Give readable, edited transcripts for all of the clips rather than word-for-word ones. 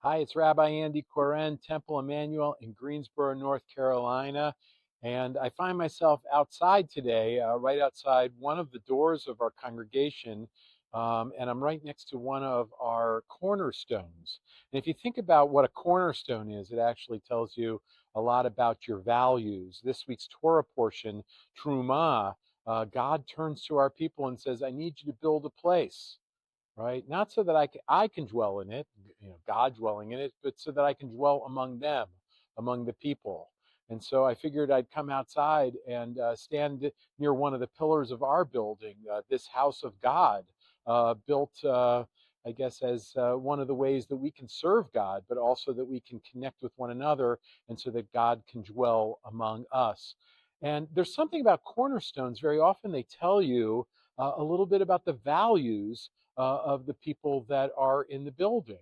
Hi, it's Rabbi Andy Temple Emmanuel in Greensboro, North Carolina. And I find myself outside today, right outside one of the doors of our congregation. And I'm right next to one of our cornerstones. And if you think about what a cornerstone is, it actually tells you a lot about your values. This week's Torah portion, Terumah, God turns to our people and says, I need you to build a place, right? Not so that I can dwell in it, God dwelling in it, but so that I can dwell among them, among the people. And so I figured I'd come outside and stand near one of the pillars of our building, this house of God, built, I guess, as one of the ways that we can serve God, but also that we can connect with one another, and so that God can dwell among us. And there's something about cornerstones. Very often they tell you a little bit about the values of the people that are in the building.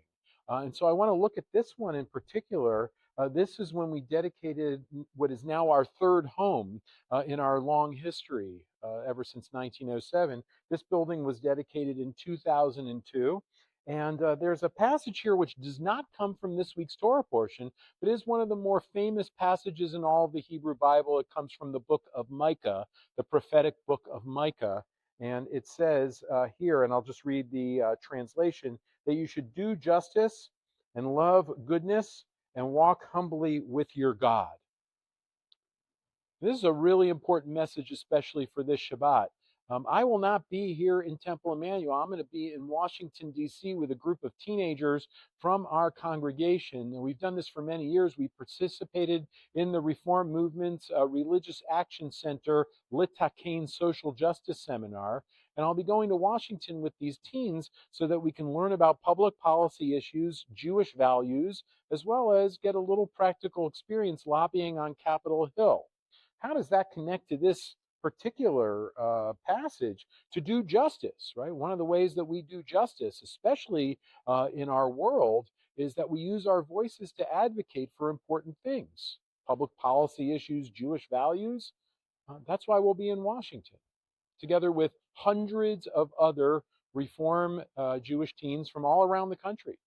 And so I want to look at this one in particular. This is when we dedicated what is now our third home in our long history, ever since 1907. This building was dedicated in 2002. And there's a passage here which does not come from this week's Torah portion, but is one of the more famous passages in all of the Hebrew Bible. It comes from the book of Micah, the prophetic book of Micah. And it says here, and I'll just read the translation, that you should do justice and love goodness and walk humbly with your God. This is a really important message, especially for this Shabbat. I will not be here in Temple Emmanuel. I'm going to be in Washington, D.C. with a group of teenagers from our congregation. And we've done this for many years. We participated in the Reform Movement's Religious Action Center Lit Social Justice Seminar. And I'll be going to Washington with these teens so that we can learn about public policy issues, Jewish values, as well as get a little practical experience lobbying on Capitol Hill. How does that connect to this particular passage? To do justice, right? One of the ways that we do justice, especially in our world, is that we use our voices to advocate for important things, public policy issues, Jewish values. That's why we'll be in Washington, together with hundreds of other Reform Jewish teens from all around the country.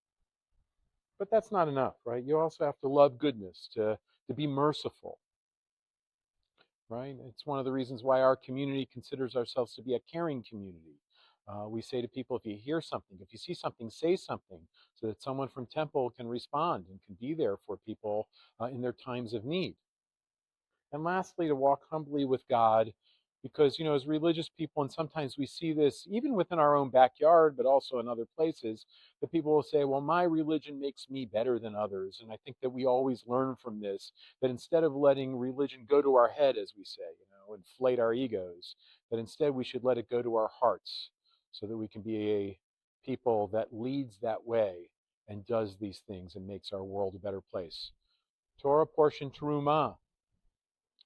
But that's not enough, right? You also have to love goodness, to be merciful, right? It's one of the reasons why our community considers ourselves to be a caring community. We say to people, if you hear something, if you see something, say something, so that someone from Temple can respond and can be there for people in their times of need. And lastly, to walk humbly with God, because, as religious people, and sometimes we see this even within our own backyard, but also in other places, that people will say, well, my religion makes me better than others. And I think that we always learn from this, that instead of letting religion go to our head, as we say, inflate our egos, that instead we should let it go to our hearts, so that we can be a people that leads that way and does these things and makes our world a better place. Torah portion Terumah,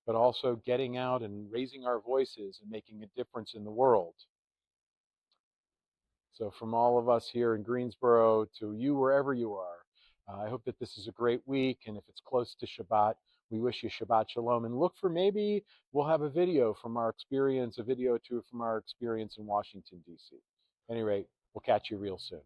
but also getting out and raising our voices and making a difference in the world. So, from all of us here in Greensboro to you, wherever you are, I hope that this is a great week. And if it's close to Shabbat, we wish you Shabbat Shalom. And look for, maybe we'll have a video from our experience, a video or two from our experience in Washington, D.C. At any rate, we'll catch you real soon.